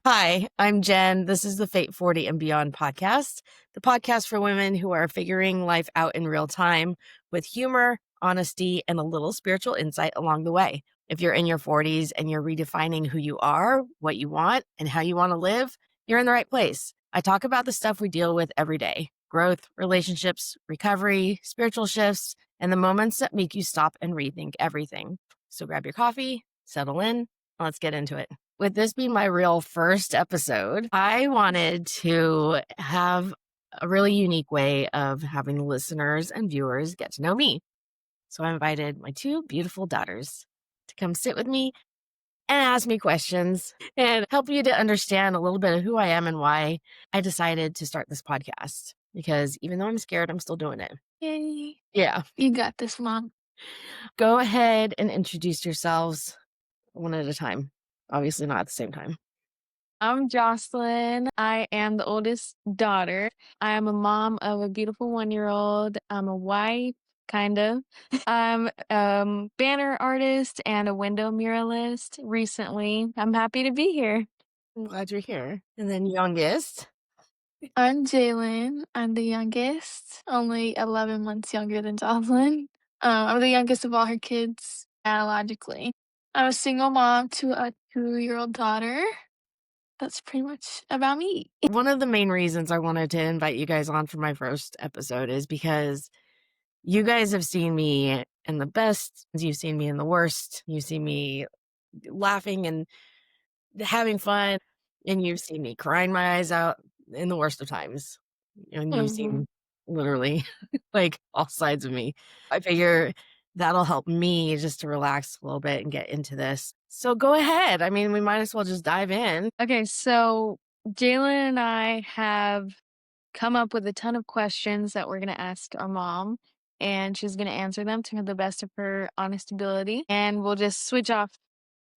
Hi, I'm Jen. This is the Fate 40 and Beyond podcast, the podcast for women who are figuring life out in real time with humor, honesty, and a little spiritual insight along the way. If you're in your 40s and you're redefining who you are, what you want, and how you want to live, you're in the right place. I talk about the stuff we deal with every day: growth, relationships, recovery, spiritual shifts, and the moments that make you stop and rethink everything. So grab your coffee, settle in, and let's get into it. With this being my real first episode, I wanted to have a really unique way of having the listeners and viewers get to know me. So I invited my two beautiful daughters to come sit with me and ask me questions and help you to understand a little bit of who I am and why I decided to start this podcast. Because even though I'm scared, I'm still doing it. Yay. Yeah. You got this, Mom. Go ahead and introduce yourselves one at a time. Obviously not at the same time. I'm Jocelyn. I am the oldest daughter. I am a mom of a beautiful 1-year-old. I'm a wife, kind of. I'm a banner artist and a window muralist recently. I'm happy to be here. I'm glad you're here. And then youngest. I'm Jaelyn. I'm the youngest, only 11 months younger than Jocelyn. I'm the youngest of all her kids, biologically. I'm a single mom to a 2-year-old daughter. That's pretty much about me. One of the main reasons I wanted to invite you guys on for my first episode is because you guys have seen me in the best, you've seen me in the worst, you've seen me laughing and having fun, and you've seen me crying my eyes out in the worst of times. And you've seen literally like all sides of me. I figure that'll help me just to relax a little bit and get into this. So go ahead. I mean, we might as well just dive in. Okay, so Jaelyn and I have come up with a ton of questions that we're going to ask our mom, and she's going to answer them to the best of her honest ability, and we'll just switch off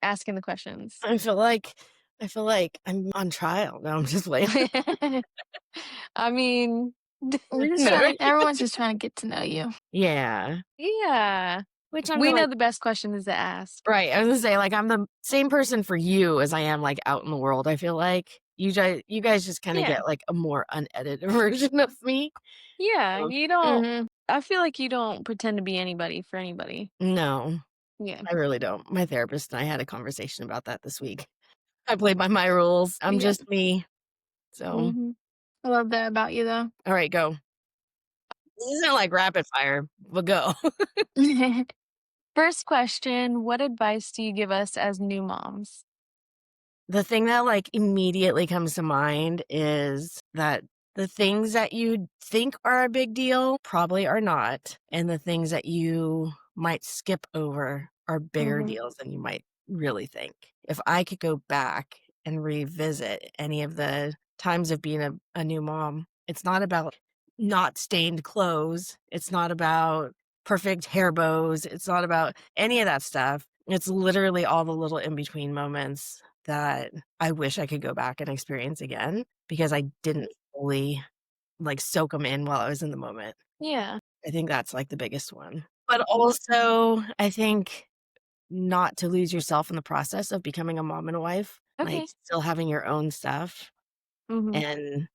asking the questions. I feel like I'm on trial. No, I'm just playing. I mean, everyone's just trying to get to know you. Yeah. Yeah. Which I'm we gonna, know the best questions to ask. right. I was gonna say, like, I'm the same person for you as I am like out in the world. I feel like you guys just kind of Yeah. get like a more unedited version of me. Yeah, So, you don't. I feel like you don't pretend to be anybody for anybody. no, Yeah. I really don't. My therapist and I had a conversation about that this week. I played by my rules. I'm Yeah. just me. So, I love that about you, though. all right, go. This isn't like rapid fire, but go. First question, what advice do you give us as new moms? The thing that like immediately comes to mind is that the things that you think are a big deal probably are not. And the things that you might skip over are bigger deals than you might really think. If I could go back and revisit any of the times of being a new mom, it's not about not stained clothes. It's not about perfect hair bows. It's not about any of that stuff. It's literally all the little in-between moments that I wish I could go back and experience again because I didn't fully like soak them in while I was in the moment. Yeah. I think that's like the biggest one. But also, I think not to lose yourself in the process of becoming a mom and a wife. Okay. Like still having your own stuff and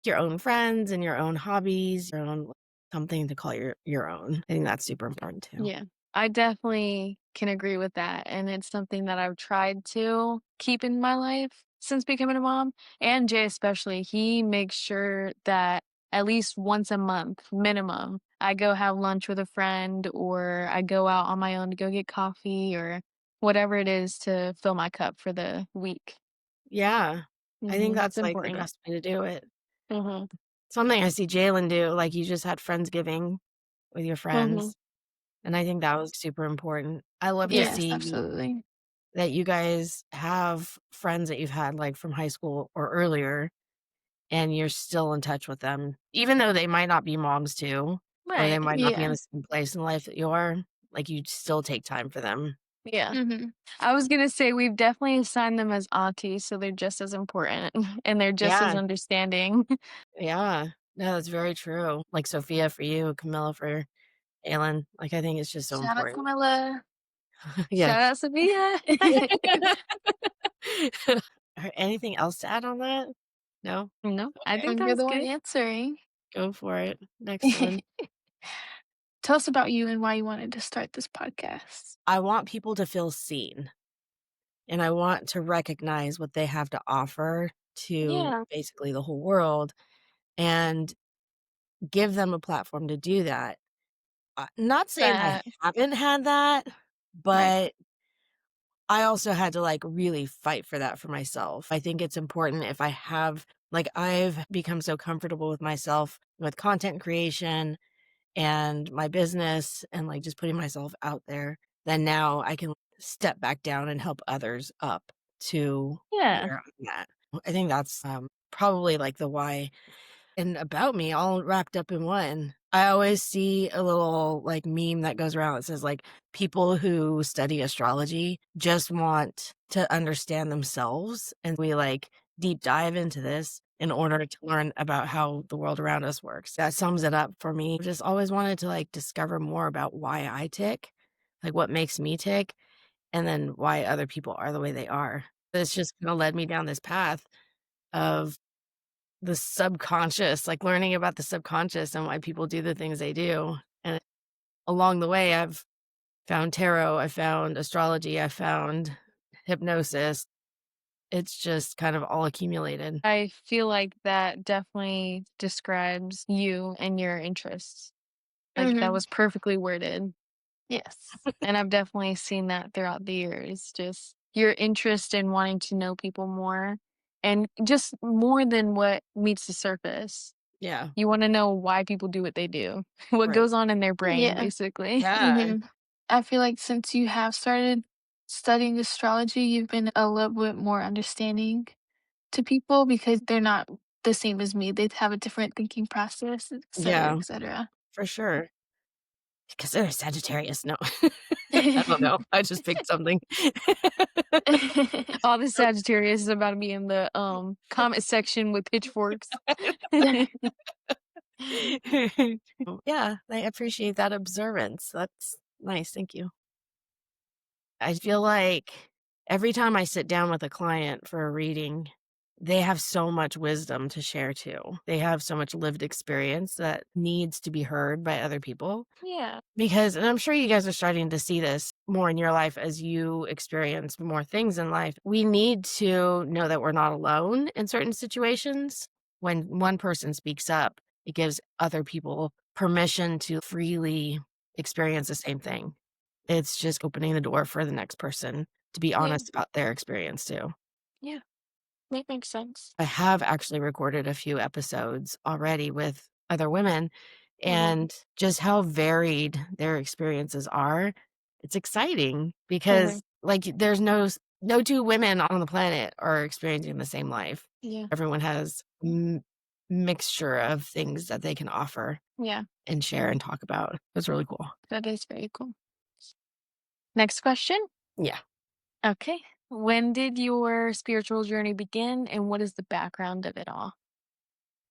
your own friends and your own hobbies, your own something to call your own. I think that's super important too. Yeah. I definitely can agree with that. And it's something that I've tried to keep in my life since becoming a mom. And Jay especially, he makes sure that at least once a month minimum, I go have lunch with a friend or I go out on my own to go get coffee or whatever it is to fill my cup for the week. Yeah. I think that's It's like the important. best way to do it. Something I see Jaelyn do, like you just had Friendsgiving with your friends. And I think that was super important. I love to see Absolutely. that you guys have friends that you've had like from high school or earlier, and you're still in touch with them, even though they might not be moms too, or they might not be in the same place in life that you are. Like you still take time for them. Yeah. I was going to say we've definitely assigned them as aunties, so they're just as important and they're just as understanding. Yeah. No, that's very true. Like Sophia for you, Camilla for Aylin. Like I think it's just so Shout out important. Camilla. Yeah. Shout out Sophia. Anything else to add on that? No? No, I Okay, think that You're was the one good. answering. go for it. Next one. Tell us about you and why you wanted to start this podcast. I want people to feel seen, and I want to recognize what they have to offer to Yeah. basically the whole world and give them a platform to do that. Not saying I That haven't had that, Right. but I also had to, like, really fight for that for myself. I think it's important if I have like, I've become so comfortable with myself with content creation and my business and, like, just putting myself out there, then now I can step back down and help others up to yeah. where I'm at. I think that's, probably, like, the why and about me all wrapped up in one. I always see a little like meme that goes around that says like people who study astrology just want to understand themselves. And we like deep dive into this in order to learn about how the world around us works. That sums it up for me. Just always wanted to like discover more about why I tick, like what makes me tick, and then why other people are the way they are. It's just kind of led me down this path of the subconscious, like learning about the subconscious and why people do the things they do. And along the way, I've found tarot, I found astrology, I found hypnosis. It's just kind of all accumulated. I feel like that definitely describes you and your interests. Like that Hmm. was perfectly worded. Yes. And I've definitely seen that throughout the years. Just your interest in wanting to know people more and just more than what meets the surface. Yeah, You want to know why people do what they do, what right. goes on in their brain, Yeah. basically. Yeah, Hmm. I feel like since you have started studying astrology, you've been a little bit more understanding to people because they're not the same as me. They have a different thinking process, et cetera, yeah, et cetera. for sure. Because they're a Sagittarius. No, I don't know. I just picked something. All the Sagittarius is about to be in the comment section with pitchforks. Yeah, I appreciate that observance. That's nice. Thank you. I feel like every time I sit down with a client for a reading, they have so much wisdom to share too. They have so much lived experience that needs to be heard by other people. Yeah. Because, and I'm sure you guys are starting to see this more in your life as you experience more things in life. We need to know that we're not alone in certain situations. When one person speaks up, it gives other people permission to freely experience the same thing. It's just opening the door for the next person to be Yeah. honest about their experience too. Yeah. That makes sense. I have actually recorded a few episodes already with other women Mhm. and just how varied their experiences are. It's exciting because Mhm. like there's no two women on the planet are experiencing the same life. Yeah. Everyone has mixture of things that they can offer Yeah. and share and talk about. It's really cool. That is very cool. Next question. Yeah. Okay. When did your spiritual journey begin and what is the background of it all?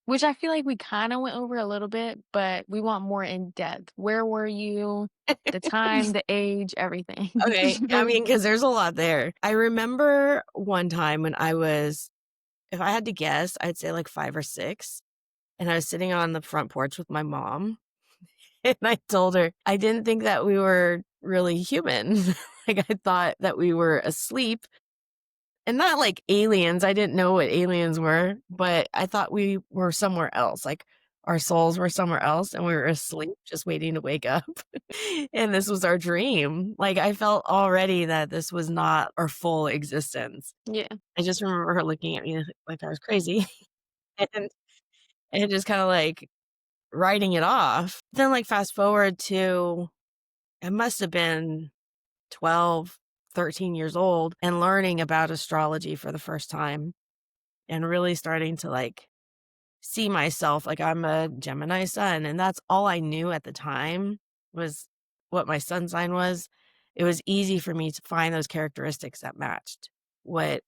Which I feel like we kind of went over a little bit, but we want more in depth. Where were you? The time, the age, everything. Okay. I mean, because there's a lot there. I remember one time when I was, if I had to guess, I'd say like 5 or 6. And I was sitting on the front porch with my mom. And I told her I didn't think that we were really human. Like, I thought that we were asleep and not like aliens. I didn't know what aliens were, but I thought we were somewhere else. Like, our souls were somewhere else and we were asleep, just waiting to wake up. And this was our dream. Like, I felt already that this was not our full existence. Yeah. I just remember her looking at me like I was crazy and, and just kind of like writing it off. Then, like, fast forward to it must have been 12, 13 years old and learning about astrology for the first time and really starting to like see myself like I'm a Gemini sun. And that's all I knew at the time was what my sun sign was. It was easy for me to find those characteristics that matched what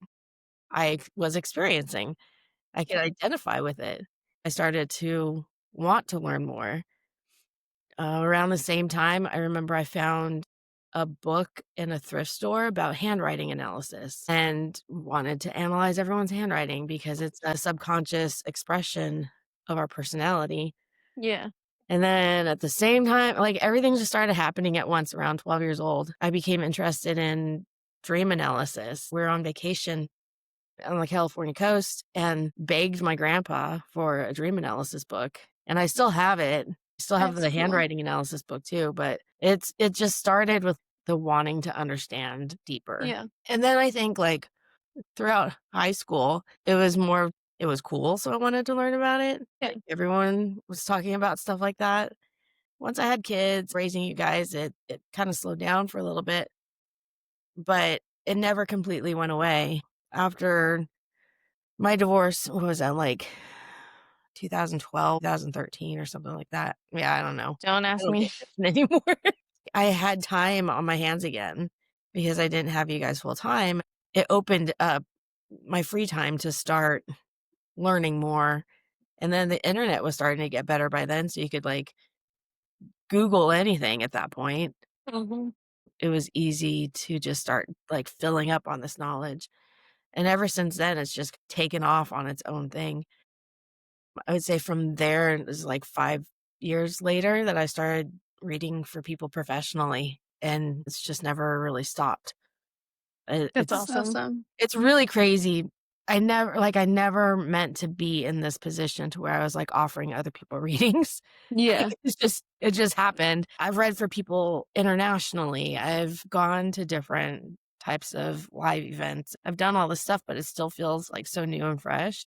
I was experiencing. I could identify with it. I started to want to learn more. Around the same time, I remember I found a book in a thrift store about handwriting analysis and wanted to analyze everyone's handwriting because it's a subconscious expression of our personality. Yeah. And then at the same time, like everything just started happening at once around 12 years old. I became interested in dream analysis. We were on vacation on the California coast and begged my grandpa for a dream analysis book. And I still have it. I still have That's the cool. handwriting analysis book too, but it just started with the wanting to understand deeper. Yeah. And then I think like throughout high school, it was cool, so I wanted to learn about it. Yeah. Like everyone was talking about stuff like that. Once I had kids, raising you guys, it kind of slowed down for a little bit, but it never completely went away. After my divorce, what was that, like 2012, 2013 or something like that? Yeah, I don't know. Don't I ask don't pay me. attention anymore. I had time on my hands again because I didn't have you guys full time. It opened up my free time to start learning more. And then the internet was starting to get better by then. So you could like Google anything at that point. Mhm. It was easy to just start like filling up on this knowledge. And ever since then, it's just taken off on its own thing. I would say from there, it was like 5 years later that I started reading for people professionally. And it's just never really stopped. That's That's awesome. awesome. It's really crazy. I never meant to be in this position to where I was like offering other people readings. Yeah. It just happened. I've read for people internationally. I've gone to different types of live events. I've done all this stuff, but it still feels like so new and fresh.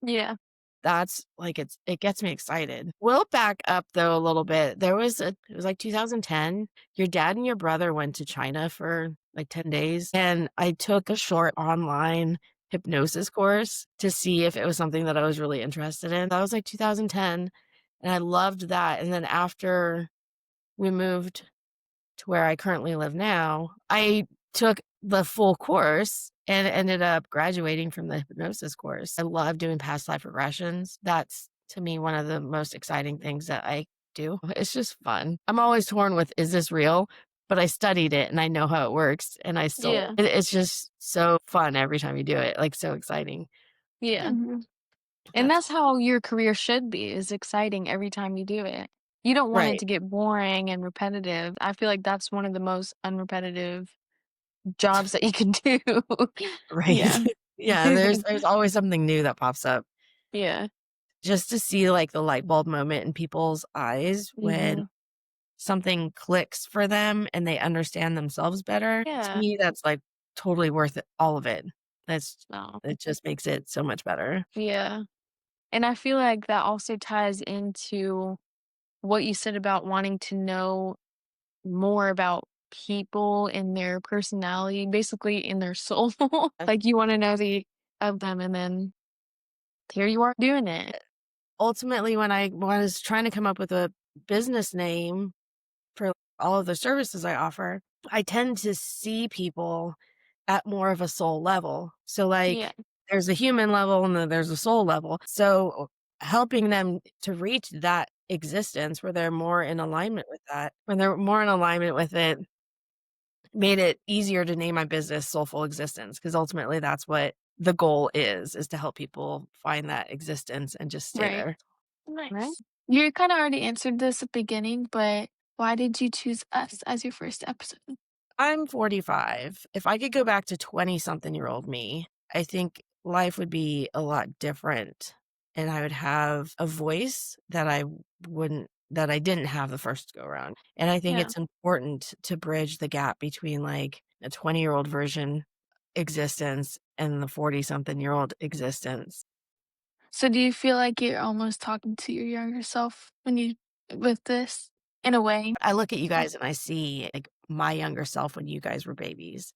Yeah. That's like it gets me excited. We'll back up though a little bit. It was like 2010. Your dad and your brother went to China for like 10 days and I took a short online hypnosis course to see if it was something that I was really interested in. That was like 2010 and I loved that. And then after we moved to where I currently live now, I took the full course and ended up graduating from the hypnosis course. I love doing past life regressions. That's to me one of the most exciting things that I do. It's just fun. I'm always torn with is this real? But I studied it and I know how it works and I still Yeah. it's just so fun every time you do it. Like so exciting. Yeah. Mhm. And That's that's how your career should be, is exciting every time you do it. You don't want it right. to get boring and repetitive. I feel like that's one of the most unrepetitive jobs that you can do. Right. Yeah. Yeah, there's always something new that pops up. Yeah. Just to see like the light bulb moment in people's eyes when Mhm. something clicks for them and they understand themselves better, to Yeah. me, that's like totally worth it, all of it. No. It just makes it so much better. Yeah. And I feel like that also ties into what you said about wanting to know more about people and their personality, basically in their soul. Like you want to know the of them, and then here you are doing it. Ultimately, when I was trying to come up with a business name for all of the services I offer, I tend to see people at more of a soul level. So, Yeah. like, there's a human level and then there's a soul level. So, helping them to reach that existence where they're more in alignment with that, when they're more in alignment with it, made it easier to name my business Soulful Existence because ultimately that's what the goal is to help people find that existence and just stay Right. there. Right. Nice. You kind of already answered this at the beginning, but why did you choose us as your first episode? I'm 45. If I could go back to 20-something-year-old me, I think life would be a lot different, and I would have a voice that I didn't have the first go around. And I think Yeah. it's important to bridge the gap between, like, a 20-year-old version existence and the 40-something-year-old existence. So do you feel like you're almost talking to your younger self when you with this in a way? I look at you guys and I see, like, my younger self when you guys were babies,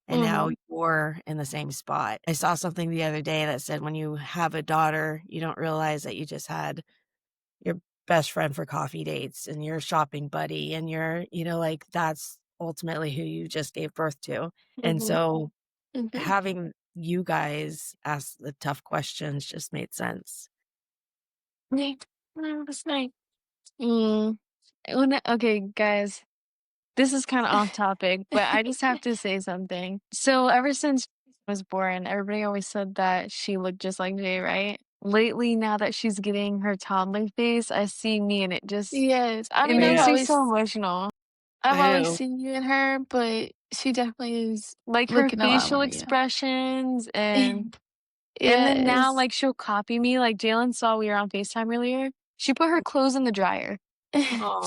and now Mhm. you're in the same spot. I saw something the other day that said when you have a daughter, you don't realize that you just had your best friend for coffee dates and your shopping buddy and like, that's ultimately who you just gave birth to. And Mhm. so Mhm. having you guys ask the tough questions just made sense. Yeah. Oh, that's nice. Mm. Okay, guys. This is kind of off topic, but I just have to say something. So ever since she was born, everybody always said that she looked just like Jay, right? Lately, now that she's getting her toddler face, I see me and Yes. I it mean, makes me so emotional. I've I always know. seen you in her, but she definitely is Like her looking a lot facial more, yeah. expressions and then now Yes. like she'll copy me. Like Jaelyn saw we were on FaceTime earlier. She put her clothes in the dryer.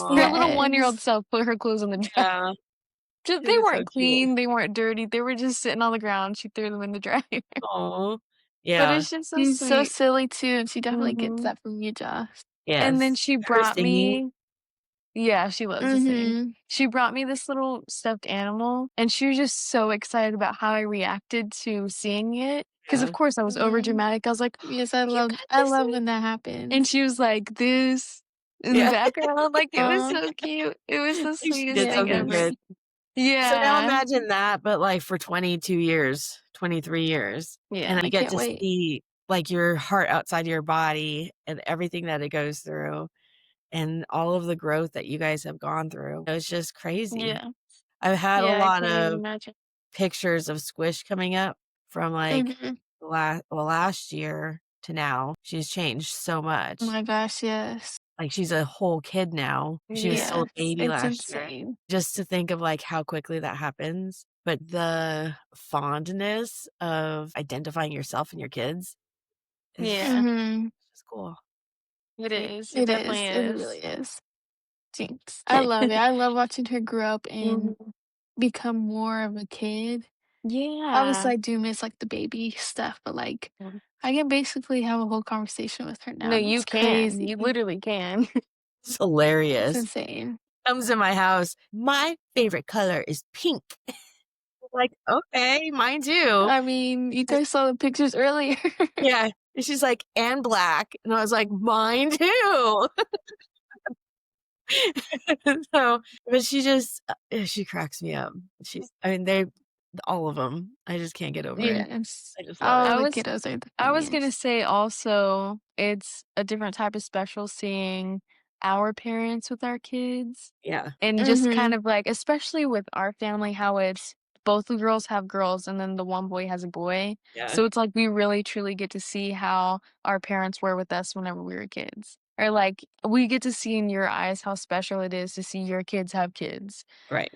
Her little 1-year-old Yes. self put her clothes in the dryer. Yeah. Just, It they is so weren't cute. clean, they weren't dirty, they were just sitting on the ground. She threw them in the dryer. Aw. But Yeah. it's just so She's so sweet. silly too, and she definitely gets Mhm. that from you, Josh. And then Yes. she Her brought singing. me yeah, she loves to sing. Mhm. She brought me this little stuffed animal, and she was just so excited about how I reacted to seeing it. Because of Yeah. course I was Mhm. overdramatic. I was like, Yes, "You got I this love one?" when that And happens. she was like, "This" in the Yeah. background. Like, it was Aw. so cute. It was the Like she sweetest did thing something ever. Yes. good. So now Yeah. imagine that, but like for 22 years, 23 years. And Yeah. you I get can't to wait. see like your heart outside your body and everything that it goes through and all of the growth that you guys have gone through. It's just crazy. Yeah. I've had a Yeah, I lot can't even of imagine. pictures of Squish coming up from like Mhm. last year to now. She's changed so Oh much. my gosh, yes. Like she's a whole kid now. She was still Yeah. a Yes. baby It's last year. insane. Just to think of like how quickly that happens, but the fondness of identifying yourself and your kids is Yeah. Mhm. just cool. It See? is. It It definitely is. It is. really is. Jinx. I love it. I love watching her grow up and Mhm. become more of a kid. Yeah. Obviously, I do miss, like, the baby stuff, but, like, Mhm. I can basically have a whole conversation with her now, No, and you it's can. You crazy. literally can. It's It's hilarious. insane. Comes in my house. My favorite color is pink. Like, okay, mine too. I mean, you guys saw the pictures earlier. Yeah. And she's like, and black. And I was like, mine too. So, but she just, she cracks me up. I mean, all of them. I just can't get over it. Yes. I just love it. All I the was kiddos are the I was gonna funniest. say also it's a different type of special seeing our parents with our kids Yeah. and just kind Mhm. of like especially with our family how it's both the girls have girls and then the one boy has a boy. Yeah. So it's like we really truly get to see how our parents were with us whenever we were kids. Or like we get to see in your eyes how special it is to see your kids have kids. Right.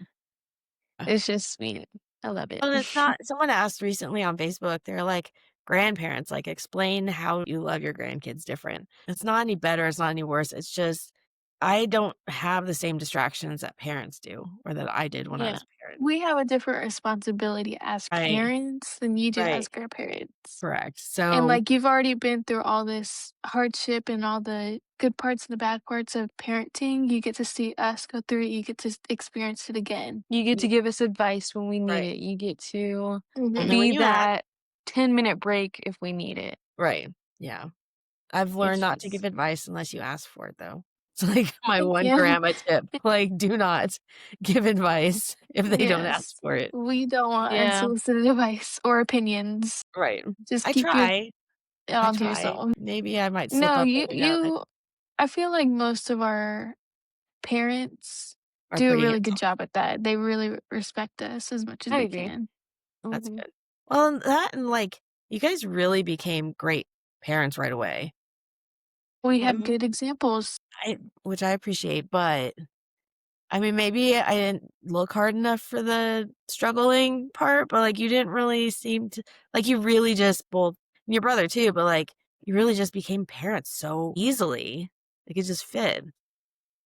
It's just sweet. I love it. Well, it's not, someone asked recently on Facebook, they're like, grandparents, like, explain how you love your grandkids different. It's not any better. It's not any worse. It's just, I don't have the same distractions that parents do or that I did when I Yeah. was a parent. We have a different responsibility as Right. parents than you do as Right. grandparents. Correct. And, So, like, you've already been through all this hardship and all the good parts and the bad parts of parenting. You get to see us go through it. You get to experience it again. You get to give us advice when we need right. it. You get to And then Mhm. when be you ask, that 10-minute break if we need it. right. Yeah. I've learned It's not to give just advice unless you ask for it, though. It's like my Thank one you. grandma tip, like, do not give advice if they don't ask Yes. for it. We don't want yeah. unsolicited advice or opinions. Right. Just I keep your try. it I all to try. yourself. Maybe I might slip No, up you every now and then. you I feel like most of our parents Are do a pretty really good hands-on. job at that. They really respect us as much as I they agree. can. That's Mhm. good. Well, and that and, like, you guys really became great parents right away. We I had Mhm. good examples. which I appreciate, but, I mean, maybe I didn't look hard enough for the struggling part, but, like, you didn't really seem to like, you really just both and your brother too, but, like, you really just became parents so easily. Like, it just fit.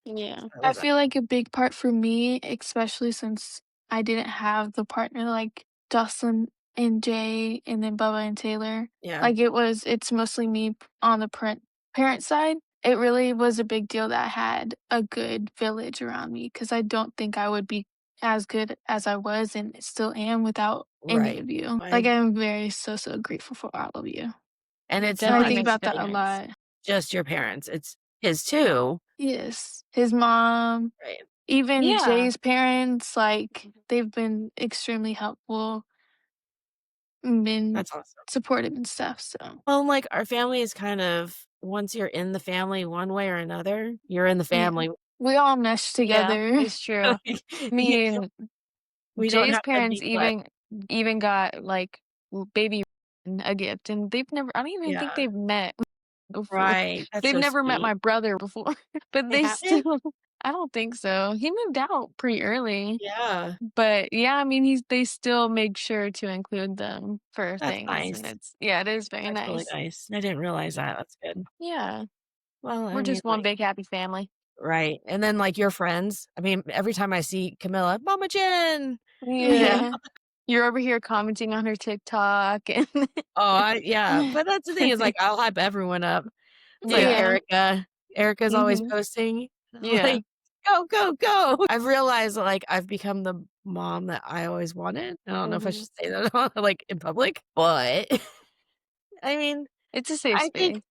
Yeah. I I love that. feel like a big part for me, especially since I didn't have the partner like Jocelyn and Jay and then Bubba and Taylor. Yeah. Like it's mostly me on the parent side. It really was a big deal that I had a good village around me because I don't think I would be as good as I was and still am without any Right. of you. I Like I'm very so grateful for all of you. and It it's And I not definitely think makes a about that like a difference. lot. just your parents, it's his too. Yes. His mom, Right. even Yeah. Jay's parents, like, they've been extremely helpful and been That's awesome. supportive and stuff, so Well, like, our family is kind of once you're in the family one way or another, you're in the yeah. family We all mesh Yeah, together. it's true. I Yeah, mean, we don't Jay's have to parents be what. even got, like, baby a gift, and they've never I don't even think Yeah, they've met before. right. That's They've so never met sweet. my brother before, but They they haven't? still I don't think so. He moved out pretty early, Yeah, but, yeah, I mean, they still make sure to include them for that's things, and nice. it is very That's really nice. nice. I didn't realize that. That's good. Yeah, Well, we're I mean, just one like, big happy family. right, and then, like, your friends, I mean, every time I see Camilla, "Mama Jen," you know? Yeah. You're over here commenting on her TikTok and Oh, yeah, but that's the thing is, like, I'll hype everyone up. It's like Yeah. Erica. Erica's always Mhm. posting, Yeah. like, "Go, go, go." I've realized, like, I've become the mom that I always wanted. I don't know if I Mhm. should say that like, in public, but I mean, It's a safe I think space.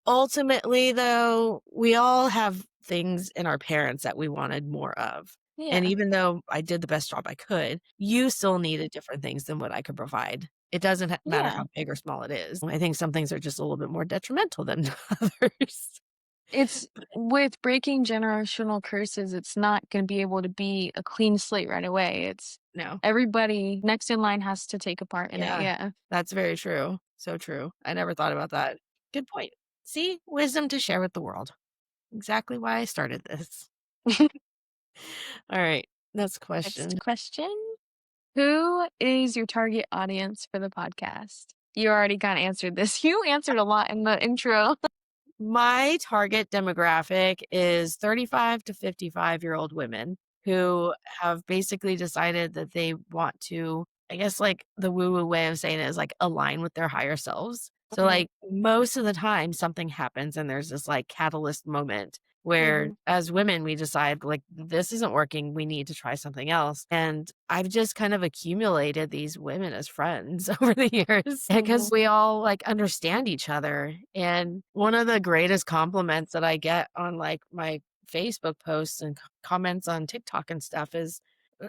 ultimately, though, we all have things in our parents that we wanted more of. And Yeah. even though I did the best job I could, you still needed different things than what I could provide. It doesn't matter Yeah. how big or small it is. I think some things are just a little bit more detrimental than others. It's with breaking generational curses, it's not gonna be able to be a clean slate right away. It's No. everybody next in line has to take a part in it, Yeah, yeah. that's very true. So true. I never thought about that. Good point. See, wisdom to share with the world. Exactly why I started this. All right, next Next question. question. Who is your target audience for the podcast? You already kinda answered this. You answered a lot in the intro. My target demographic is 35 to 55-year-old women who have basically decided that they want to, I guess, like the woo woo way of saying it is like align with their higher selves. So, Mhm. like, most of the time, something happens and there's this like catalyst moment where, Mhm. as women, we decide, like, this isn't working. We need to try something else. And I've just kind of accumulated these women as friends over the years because Mhm. we all like understand each other. And one of the greatest compliments that I get on like my Facebook posts and comments on TikTok and stuff is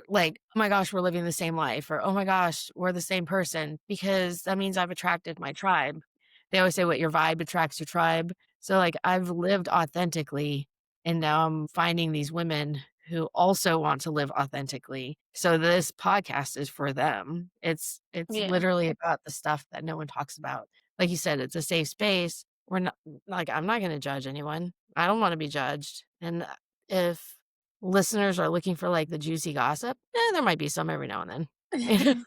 like, oh my gosh, we're living the same life, or oh my gosh, we're the same person, because that means I've attracted my tribe. They always say what your vibe attracts your tribe. So, like, I've lived authentically, and now I'm finding these women who also want to live authentically. So this podcast is for them. It's Yeah. literally about the stuff that no one talks about. Like you said, it's a safe space. We're not like, I'm not going to judge anyone. I don't want to be judged. And if listeners are looking for like the juicy gossip, there might be some every now and then.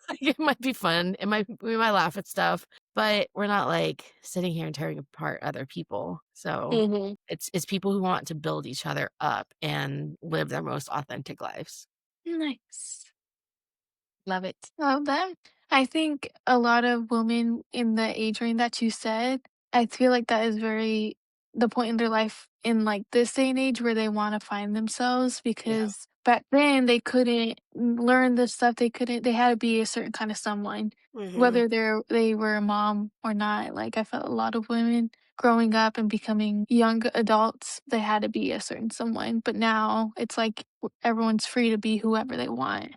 Like, it might be fun. We might laugh at stuff, but we're not like sitting here and tearing apart other people. So Mhm. it's people who want to build each other up and live their most authentic lives. Nice. Love it. Love that. I think a lot of women in the age range that you said, I feel like that is very the point in their life in like this day and age where they want to find themselves Yeah. because back then they couldn't learn the stuff they had to be a certain kind of someone Mhm. whether they were a mom or not. Like I felt a lot of women growing up and becoming young adults, they had to be a certain someone, but now it's like everyone's free to be whoever they want.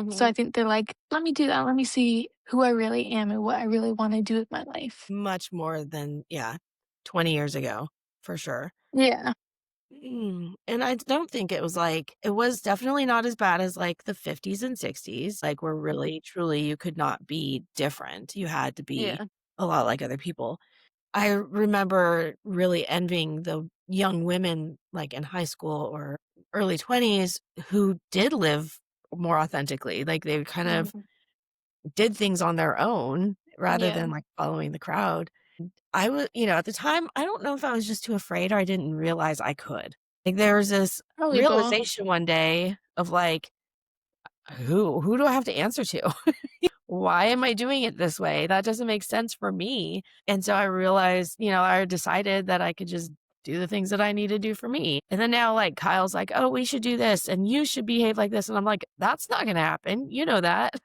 So I Mhm. think they're like, "Let me do that. Let me see who I really am and what I really wanna do with my life." Much more than, yeah, 20 years ago, for sure. Yeah. And I don't think it was like, it was definitely not as bad as like the 50s and 60s, like where really, truly you could not be different. You had to be Yeah. a lot like other people. I remember really envying the young women like in high school or early 20s who did live more authentically. Like they kind of Mhm. did things on their own rather Yeah. than like following the crowd. I was, at the time, I don't know if I was just too afraid or I didn't realize I could. Like there was this Probably both. realization one day of like, who do I have to answer to? Why am I doing it this way? That doesn't make sense for me. And so I realized, I decided that I could just do the things that I need to do for me. And then now like Kyle's like, "Oh, we should do this and you should behave like this." And I'm like, "That's not going to happen. You know that."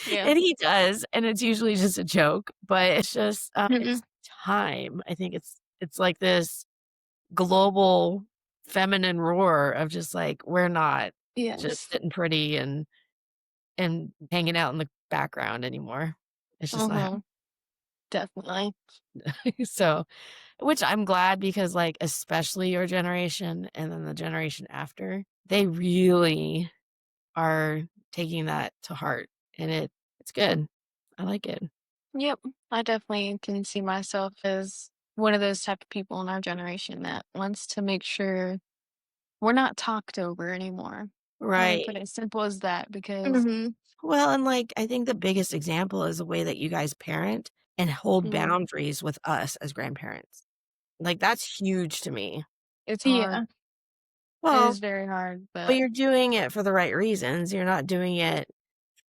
Yeah. And he does, and it's usually just a joke, but it's just, it's Mhm. time. I think it's like this global feminine roar of just like, we're not just Yes. sitting pretty and hanging out in the background anymore. It's just not Mhm. Definitely. happening. So, Which I'm glad because, like, especially your generation and then the generation after, they really are taking that to heart, and it's good. I like it. Yep. I definitely can see myself as one of those type of people in our generation that wants to make sure we're not talked over anymore. Let me Right. put it as simple as that because Mhm. Well, and, like, I think the biggest example is the way that you guys parent and hold mm, boundaries with us as grandparents. Like, that's huge to me. it's hard. Yeah. It Well, is very hard, but but you're doing it for the right reasons. You're not doing it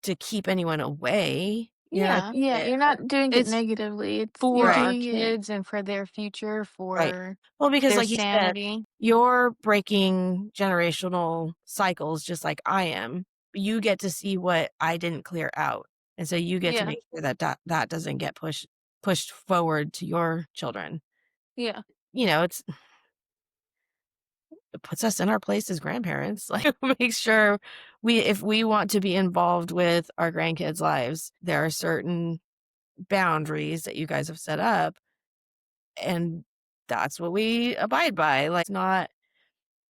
to keep anyone away. You're not yeah, Yeah, doing it you're not doing it it's negatively. You're for right, our doing it. kids and for their future, right. for Well, because their like you said, sanity. you're breaking generational cycles just like I am. But you get to see what I didn't clear out. And so you get to Yeah, make sure that that doesn't get pushed forward to your children. yeah. You know, it puts us in our place as grandparents. Like make sure if we want to be involved with our grandkids' lives, there are certain boundaries that you guys have set up and that's what we abide by. Like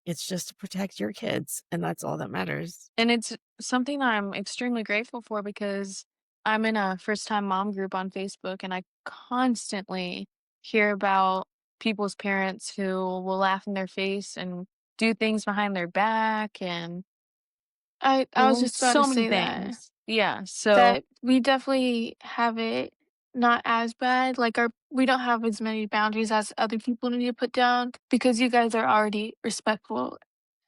it's just to protect your kids and that's all that matters. And it's something I'm extremely grateful for because I'm in a first time mom group on Facebook and I constantly hear about people's parents who will laugh in their face and do things behind their back and I was just about to so many say that. things. Yeah. So That we definitely have it not as bad. Like we don't have as many boundaries as other people need to put down because you guys are already respectful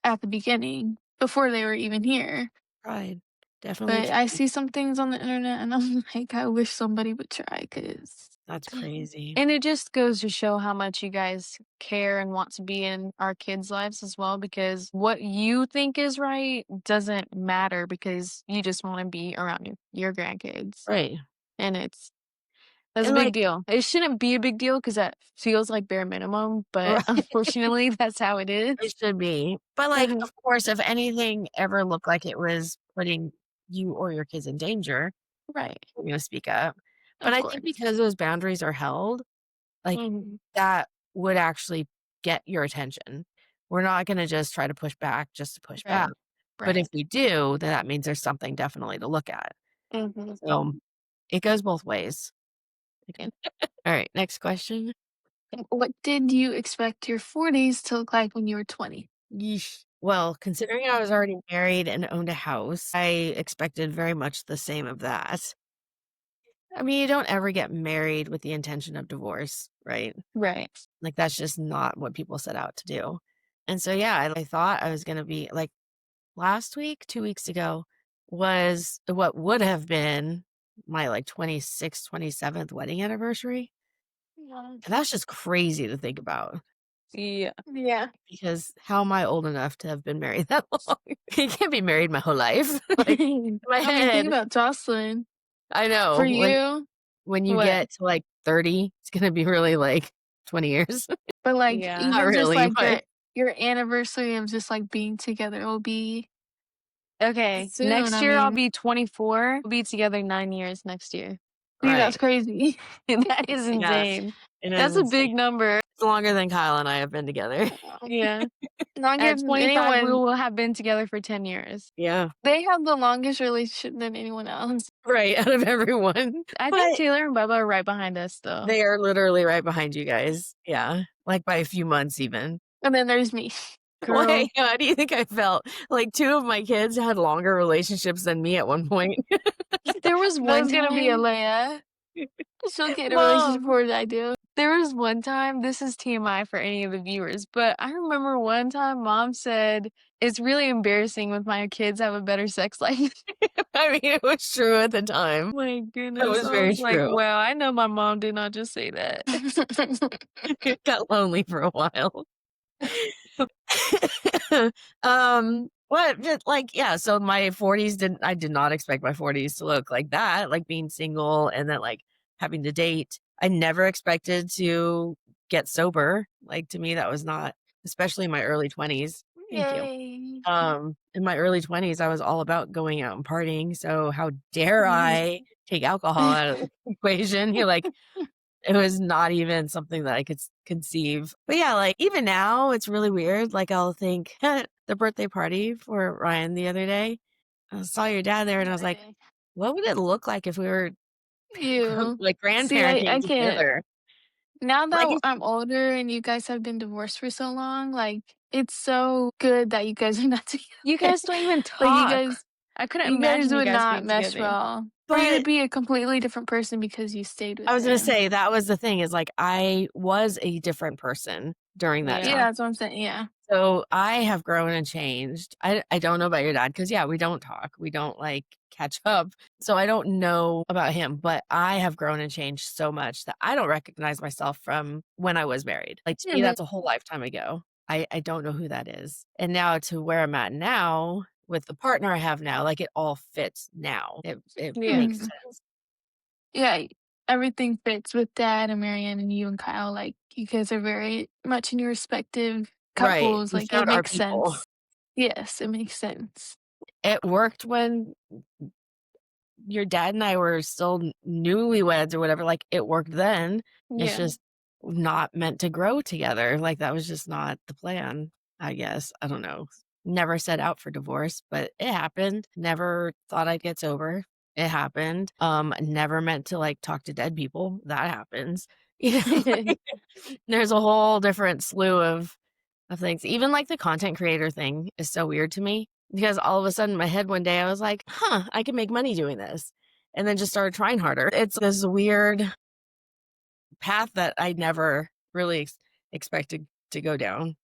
at the beginning before they were even here. Pride. Definitely But I true. see some things on the internet and I'm like, I wish somebody would try because That's crazy. and it just goes to show how much you guys care and want to be in our kids' lives as well, because what you think is right doesn't matter because you just want to be around your grandkids. Right. And that's a And big like deal. It shouldn't be a big deal because that feels like bare minimum, but right, unfortunately, that's how it is. it should be. But like Mhm. of course if anything ever looked like it was putting you or your kids in danger, right, we're gonna speak up. But of I think course. because those boundaries are held, like, Mhm. that would actually get your attention. We're not gonna just try to push back just to push back. Right. But if Right. we do, then that means there's something definitely to look at. Mhm. So, it goes both ways. Alright, next question. What did you expect your 40s to look like when you were 20? Yeesh. Well, considering I was already married and owned a house, I expected very much the same of that. I mean, you don't ever get married with the intention of divorce, right? Right. Like, that's just not what people set out to do. And so, yeah, I thought I was gonna be like last week, 2 weeks ago was what would have been my, like, 26th, 27th wedding anniversary, Yeah. and that's just crazy to think about Yeah. Yeah. because how am I old enough to have been married that long? You can't be married my whole life. Like, in my I mean, think head, about Jocelyn. I know For you, when you What? get to, like, 30, it's gonna be really, like, 20 years. but like Yeah. Not even just really, like but your anniversary of just like being together will be Okay. soon. Next I year, I'll mean, be 24. We'll be together 9 years next year. dude, that's right. crazy. That is Yeah, insane. it is That's a insane. big number. It's longer than Kyle and I have been together. Yeah. Longer At than 25, we anyone. will have been together for 10 years. Yeah, They have the longest relationship than anyone else. right, out of everyone. I think But Taylor and Bubba are right behind us, though. they are literally right behind you guys. Yeah, like, by a few months even. And then there's me. Well, Girl. hey, how do you think I felt? Like, 2 of my kids had longer relationships than me at one point. There was one That's gonna be a time. Leia. She'll get a relationship Mom, before I do. there was one time, this is TMI for any of the viewers, but I remember one time mom said, it's really embarrassing when my kids have a better sex life. I mean, it was true at the time. My It goodness. was I very was like, true. wow, I know my mom did not just say that. It got lonely for a while. What just like, yeah, so my 40s I did not expect my 40s to look like that, like being single and then like having to date. I never expected to get sober. Like to me, that was not, especially in my early 20s. Thank you. Yay. In my early 20s, I was all about going out and partying. So how dare Mhm. I take alcohol out of the equation? You're like, It was not even something that I could conceive. But yeah, like even now, it's really weird. Like I'll think the birthday party for Ryan the other day. I saw your dad there, and I was like, Right. what would it look like if we were You. like See, I grandparenting can't. together? Now Like, that I'm older and you guys have been divorced for so long, like, it's so good that you guys are not You together. guys don't even Like, talk. I couldn't you guys imagine you would guys not being mesh together. well. Or but you'd be a completely different person because you stayed I with was gonna him. say that was the thing is like I was a different person during that Yeah. Yeah, time. that's what I'm saying, yeah. So I have grown and changed. I don't know about your dad because yeah, we don't talk. We don't like catch up. So I don't know about him, but I have grown and changed so much that I don't recognize myself from when I was married. Like to me, Mhm. that's a whole lifetime ago. I don't know who that is. And now to where I'm at now with the partner I have now, like it all fits now. It Yeah. makes Mhm. sense. Yeah, everything fits with Dad and Marianne and you and Kyle, like, you guys are very much in your respective Right. couples, We like, it found our makes people. sense. Yes, it makes sense. It worked when your dad and I were still newlyweds or whatever, like, it worked then. It's Yeah. just not meant to grow together. Like, that was just not the plan, I guess. I don't know. Never set out for divorce, but it happened. Never thought I'd get sober. It happened. Never meant to, like, talk to dead people. That happens. You know, like, there's a whole different slew of things. Even, like, the content creator thing is so weird to me because all of a sudden in my head one day I was like, "Huh, I can make money doing this." And then just started trying harder. It's this weird path that I never really expected to go down,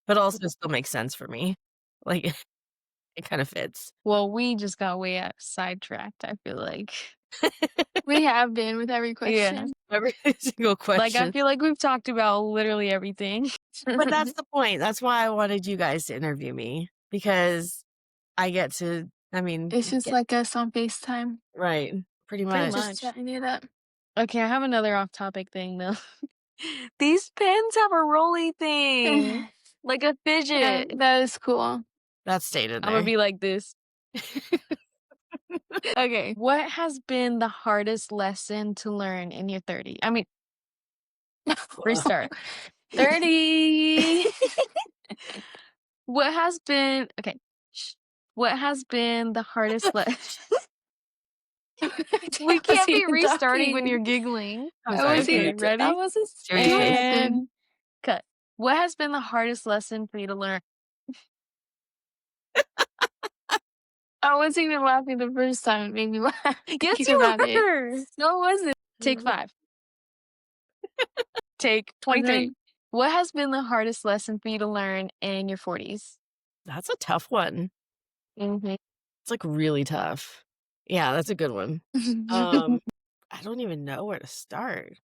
but also still makes sense for me. Like, it kind of fits. Well, we just got way out sidetracked, I feel like. We have been with every Yeah. question. Every single Like, I question. feel like we've talked about literally everything. But that's the point. That's why I wanted you guys to interview me because I get to, I mean, It's just get like us on FaceTime, right, pretty Pretty much. just much. chatting it up. Okay, I have another off-topic thing, though. These pens have a rolly thing, like a Yeah, fidget. that is cool. That stayed in Imma there. be like this. Okay, what has been the hardest lesson to learn in your 30s? I mean, restart. 30. What has been okay, shh. What has been the hardest We I was can't be even restarting when talking. you're giggling. I'm I sorry. was Okay, even I ready? wasn't Seriously? doing anything. And cut. What has been the hardest lesson for you to learn? I wasn't even laughing the first time. It made me laugh Yes, thinking you about it. were. No, it wasn't. Take 5. Take And 23. then What has been the hardest lesson for you to learn in your 40s? That's a tough one. Mhm. It's, like, really tough. Yeah, that's a good one. Um, I don't even know where to start.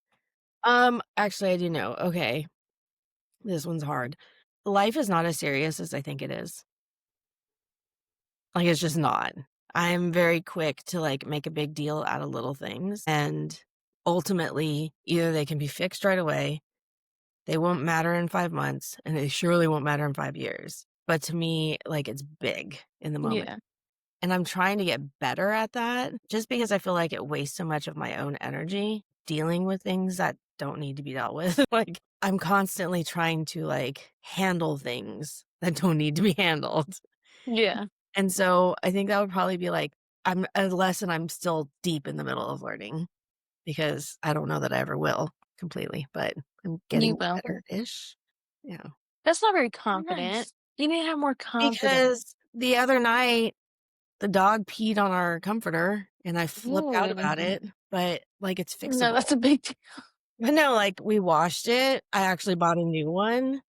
Actually, I do know. Okay, this one's hard. Life is not as serious as I think it is. Like, it's just not. I'm very quick to, like, make a big deal out of little things, and ultimately, either they can be fixed right away, they won't matter in 5 months, and they surely won't matter in 5 years. But to me, like, it's big in the moment. Yeah. And I'm trying to get better at that just because I feel like it wastes so much of my own energy dealing with things that don't need to be dealt with. Like, I'm constantly trying to, like, handle things that don't need to be handled. Yeah. And so I think that would probably be, like, I'm a lesson I'm still deep in the middle of learning because I don't know that I ever will completely, but I'm You getting will. better-ish. Yeah. That's not very confident. nice. You need to have more confidence. Because the other night the dog peed on our comforter, and I flipped out about Ooh. it, but, like, it's No, fixable. that's a big deal. But no, like, we washed it. I actually bought a new one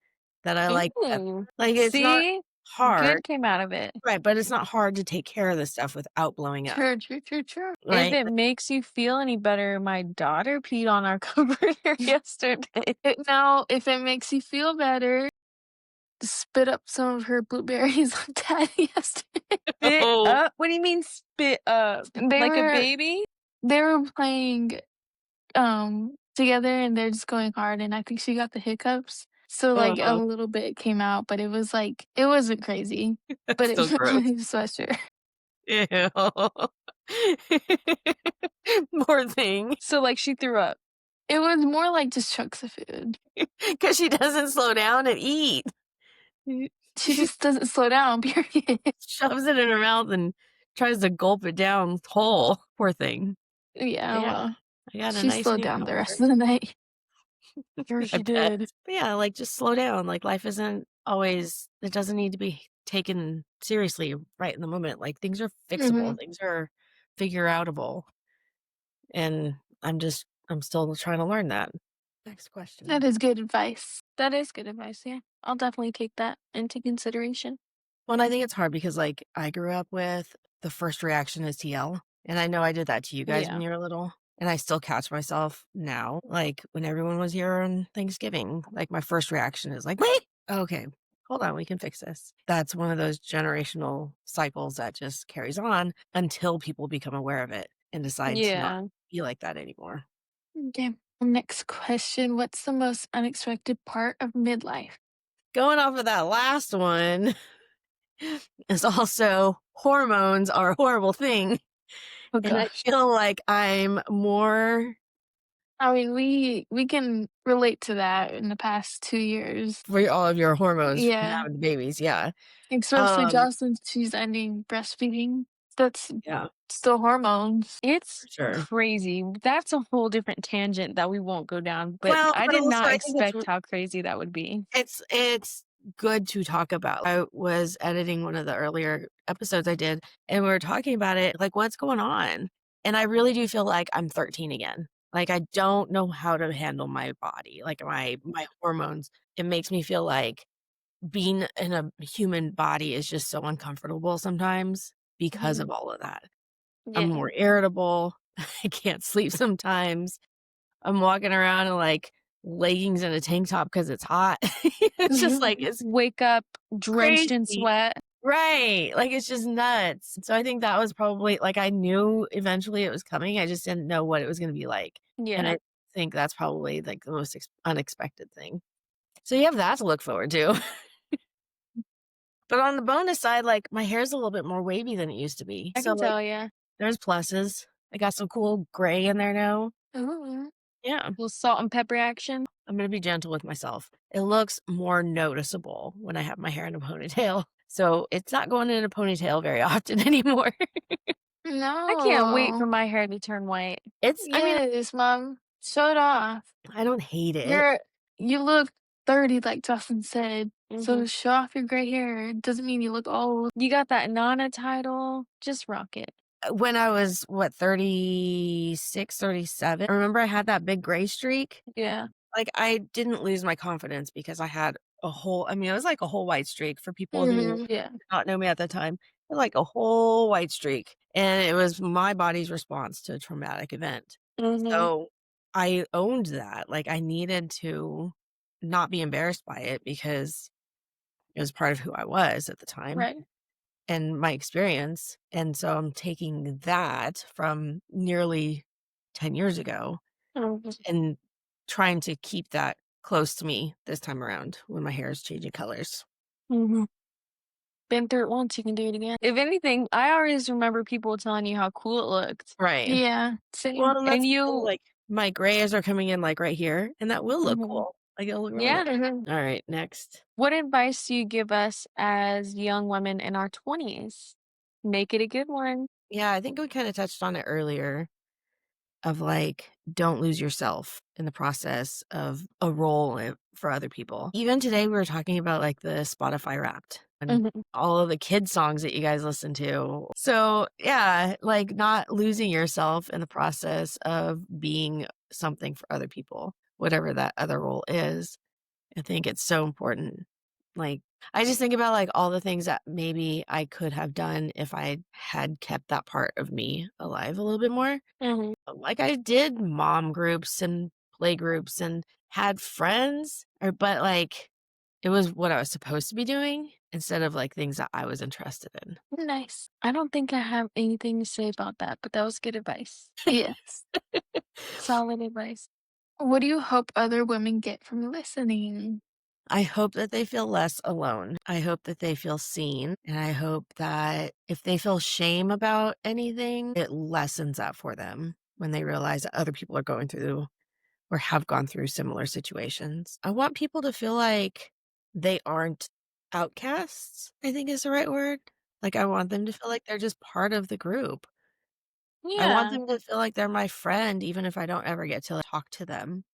that I like better. Ooh. Like, it's not See? hard, Good came out of it. right, but it's not hard to take care of this stuff without blowing up, True, true, true, true. If right? it makes you feel any better, my daughter peed on our comforter yesterday. Now, if it makes you feel better, spit up some of her blueberries on Dad yesterday. Spit Oh, up? What do you mean spit up? They Like a were baby? they were playing together and they're just going hard and I think she got the hiccups. So like a uh-huh. little bit came out, but it was like it wasn't crazy. That's But it still was gross. on his sweatshirt. Ew. Poor thing. So, like, she threw up. It was more like just chunks of food. Because she doesn't slow down and eat. She She just doesn't slow down, period. shoves it in her mouth and tries to gulp it down whole. Poor thing. Yeah, But yeah, well, I got a she nice slowed meal down out the of rest her. of the night. Sure I she bet. did. But yeah, like just slow down. Like life isn't always, it doesn't need to be taken seriously right in the moment. Like things are fixable, Mhm. things are figure outable. And I'm still trying to learn that. Next That question. is good advice. That is good advice, yeah. I'll definitely take that into consideration. Well, and I think it's hard because like I grew up with the first reaction is to yell. And I know I did that to you guys when Yeah. you were little. And I still catch myself now. Like when everyone was here on Thanksgiving, like my first reaction is like, wait, okay, hold on, we can fix this. That's one of those generational cycles that just carries on until people become aware of it and decide to not Yeah. be like that anymore. Okay. Next question. What's the most unexpected part of midlife? Going off of that last one is also hormones are a horrible thing. Oh And I gosh. feel like I'm more I mean, we can relate to that in the past 2 years. for all of your hormones from Yeah. having the babies. Yeah. Especially Um, Jocelyn, she's ending breastfeeding. That's yeah, still hormones. for It's sure. crazy. That's a whole different tangent that we won't go down, but Well, I but did also not I think it's expect how crazy that would be. it's good to talk about. I was editing one of the earlier episodes I did, and we were talking about it, like what's going on. And I really do feel like I'm 13 again. Like I don't know how to handle my body, like my hormones. It makes me feel like being in a human body is just so uncomfortable sometimes because of Mhm. all of that. I'm Yeah. more irritable. I can't sleep sometimes. I'm walking around in like leggings and a tank top because it's hot. It's just like it's Wake up drenched in crazy. sweat. Right. Like it's just nuts. So I think that was probably like I knew eventually it was coming. I just didn't know what it was going to be like. And Yeah. I think that's probably like the most unexpected thing. So you have that to look forward to. But on the bonus side, like my hair's a little bit more wavy than it used to be. I So can like tell, yeah. there's pluses. I got some cool gray in there now. Ooh. Yeah. Little salt and pepper action. I'm going to be gentle with myself. It looks more noticeable when I have my hair in a ponytail. So it's not going in a ponytail very often anymore. I can't wait for No. my hair to turn white. I mean, Yes, mom. Show it off. I don't hate it. You look 30 like Justin said. So Mhm. show off your gray hair. It doesn't mean you look old. You got that Nana title. Just rock it. When I was, what, 36, 37, remember I had that big gray streak? Yeah. Like, I didn't lose my confidence because I had it was like a whole white streak for people who Mhm. Yeah. did not know me at the time. It was like a whole white streak. And it was my body's response to a traumatic event. Mhm. So I owned that. Like, I needed to not be embarrassed by it because it was part of who I was at the time Right. and my experience. And so I'm taking that from nearly 10 years ago Mhm. and trying to keep that close to me this time around when my hair is changing colors. Mhm. Been through it once, you can do it again. If anything, I always remember people telling you how cool it looked. Right. Yeah. Same. Well, and And that's the thing, you like my grays are coming in like right here, and that will look Mhm. cool. Like it'll look really Yeah. nice. Mhm. All right, next. What advice do you give us as young women in our 20s? Make it a good one. Yeah, I think we kind of touched on it earlier of like, don't lose yourself in the process of a role for other people. Even today, we were talking about like the Spotify Wrapped and Mhm. all of the kids' songs that you guys listen to. So, yeah, like not losing yourself in the process of being something for other people, whatever that other role is. I think it's so important. Like, I just think about like all the things that maybe I could have done if I had kept that part of me alive a little bit more. Mhm. Like I did mom groups and play groups and had friends, but like it was what I was supposed to be doing instead of like things that I was interested in. Nice. I don't think I have anything to say about that, but that was good advice. Yes. Solid advice. What do you hope other women get from listening? I hope that they feel less alone. I hope that they feel seen. And I hope that if they feel shame about anything, it lessens that for them when they realize that other people are going through or have gone through similar situations. I want people to feel like they aren't outcasts, I think is the right word. Like, I want them to feel like they're just part of the group. I want Yeah. them to feel like they're my friend, even if I don't ever get to talk to them.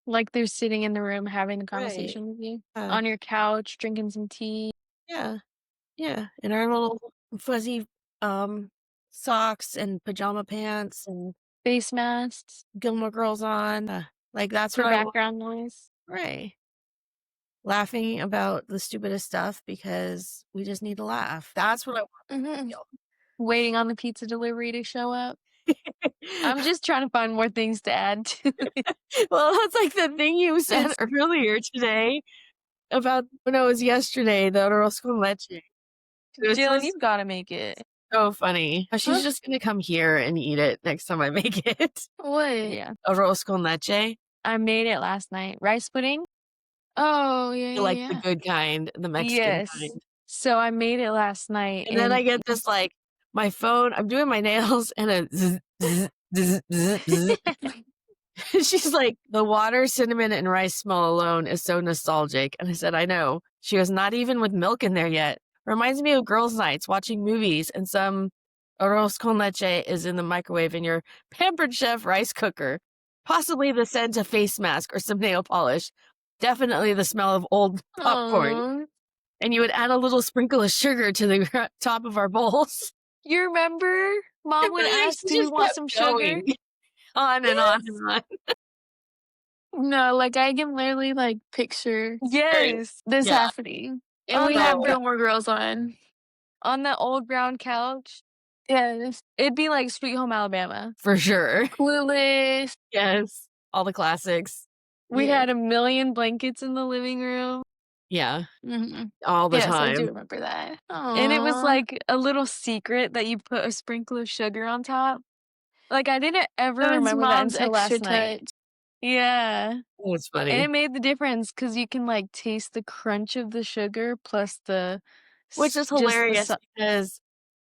Like they're sitting in the room having a Right. conversation with you Yeah. on your couch, drinking some tea, Yeah. Yeah. In our little fuzzy um socks and pajama pants and face masks Gilmore Girls on. Like, that's for what I want. background noise. Right. Laughing about the stupidest stuff because we just need to laugh. That's what I Mhm. Waiting on the pizza delivery to show up. want. I'm just trying to find more things to add to it. Well, that's like the thing you said It's earlier today about when it was yesterday, the arroz con leche. This Jaelyn, was you've got to make it. so funny. She's huh? just gonna come here and eat it next time I make it. What? Yeah. Arroz con leche. I made it last night. Rice pudding? Oh, yeah, I yeah, like the yeah. good kind, the Mexican Yes. kind. So I made it last night And then I and get this like my phone, I'm doing my nails and a zzz, zzz, zzz, zzz, zzz. She's like, the water, cinnamon, and rice smell alone is so nostalgic. And I said, I know. She was not even with milk in there yet. Reminds me of girls' nights, watching movies, and some arroz con leche is in the microwave in your Pampered Chef rice cooker. Possibly the scent of face mask or some nail polish. Definitely the smell of old popcorn. Aw. And you would add a little sprinkle of sugar to the top of our bowls. you remember Mom would And then ask, she do you just want kept some sugar? going on and on and on. No, like I can literally like picture Yes. this Yeah. happening. And On we the have So old, Gilmore Girls on. on the old brown couch. Yes. It'd be like Sweet Home Alabama. for sure. Clueless. Yes. All the classics. We Yeah. had a million blankets in the living room. Yeah. Mm-hmm. All the Yes, I do time. remember that. And it was Aw. like a little secret that you put a sprinkle of sugar on top. Like I didn't ever That was remember that mom's until extra last night. touch. Yeah. Oh, it's And it funny. made the difference because you can like taste the crunch of the sugar plus the Which is just the hilarious because,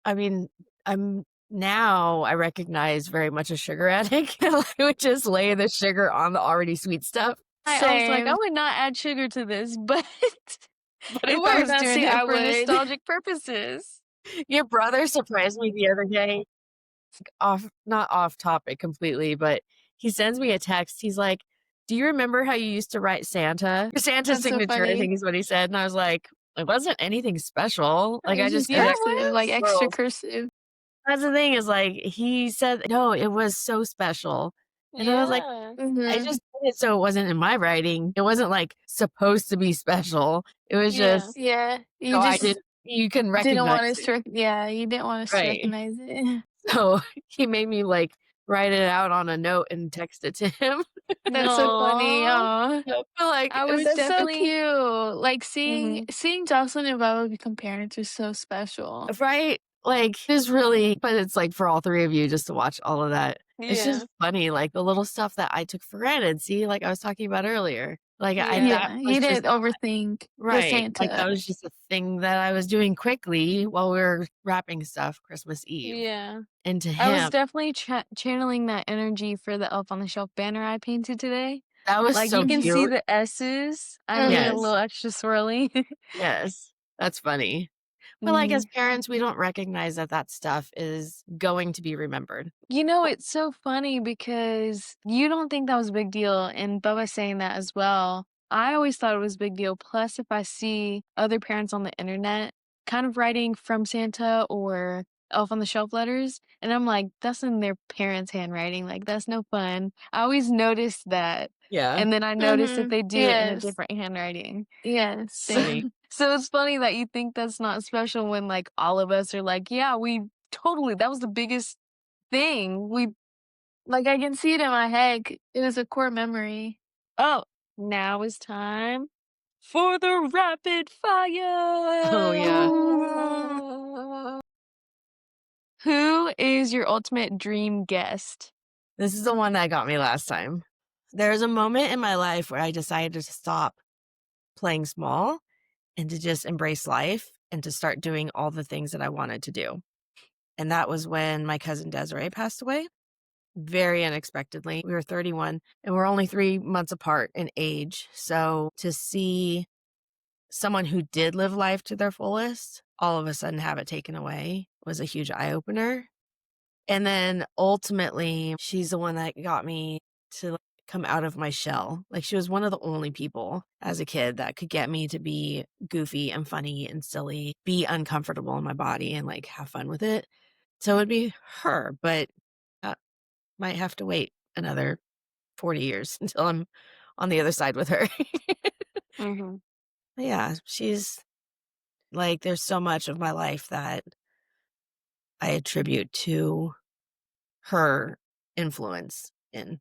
I mean, I recognize very much a sugar addict. I would just lay the sugar on the already sweet stuff. I was like, I Same. would not add sugar to this, but But it it If I was works doing works. it, I for would. nostalgic purposes. Your brother surprised me the other day. Not off topic completely, but he sends me a text. He's like, do you remember how you used to write Santa? Santa's That's so signature, I funny. think is what he said. And I was like, it wasn't anything special. Like, I It's just just did it cursive, like for the extra world. cursive. That's the thing is like, he said, no, it was so special. And I was like, Yeah. I Mm-hmm. just did it so it wasn't in my writing. It wasn't like supposed to be special. It was Yeah. just, Yeah. You so just you can didn't want recognize us it. to. Yeah, you didn't want us to Right. recognize it. So he made me like write it out on a note and text it to him. That's so funny. Aw. Aw. But like, I it was was That's so definitely cute. Like Mhm. seeing Jocelyn and Bella become parents was so special. right. Like, it's really, but it's like for all three of you just to watch all of that. It's Yeah. just funny, like the little stuff that I took for granted. See, like I was talking about earlier. Like that Yeah, was you just didn't overthink the right. Like Santa. that was just a thing that I was doing quickly while we were wrapping stuff Christmas Eve. Yeah. And to I was him, definitely channeling that energy for the Elf on the Shelf banner I painted today. that was Like so you can see cute. the S's. I Mhm. made it a Yes. little extra swirly. Yes. That's funny. But like as Mhm. parents, we don't recognize that that stuff is going to be remembered. You know, it's so funny because you don't think that was a big deal, and Bubba's saying that as well. I always thought it was a big deal. Plus, if I see other parents on the internet kind of writing from Santa or Elf on the Shelf letters, and I'm like, that's in their parents' handwriting. Like, that's no fun. I always notice that. Yeah. And then I notice if Mhm. they do it in a Yes. different handwriting. Yes. Funny. So it's funny that you think that's not special when like all of us are like, yeah, we totally, that was the biggest thing. We Like I can see it in my head. It was a core memory. Oh, now is time for the rapid fire. Oh yeah. Who is your ultimate dream guest? This is the one that got me last time. There's a moment in my life where I decided to stop playing small and to just embrace life and to start doing all the things that I wanted to do. And that was when my cousin Desiree passed away. very unexpectedly. We were 31 and we're only 3 months apart in age. So to see someone who did live life to their fullest all of a sudden have it taken away was a huge eye opener. And then ultimately, she's the one that got me to like, come out of my shell. Like she was one of the only people as a kid that could get me to be goofy and funny and silly, be uncomfortable in my body and like have fun with it. So it'd be her, but might have to wait another 40 years until I'm on the other side with her. Mhm. But yeah, she's like, there's so much of my life that I attribute to her influence in.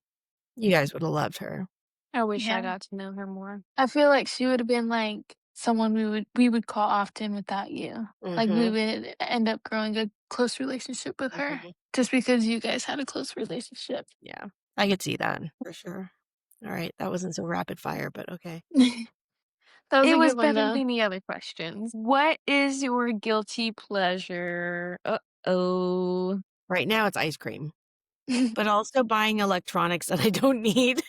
You guys would have loved her. I wish I Yeah. got to know her more. I feel like she would have been like someone we would call often without you. Like we Mhm, would end up growing a close relationship with her mhm. just because you guys had a close relationship. Yeah, I could see that for sure. All right, that wasn't so rapid fire, but okay. That was It a was good one better though. than the other questions. What is your guilty pleasure? Uh-oh. Right now it's ice cream, but also buying electronics that I don't need.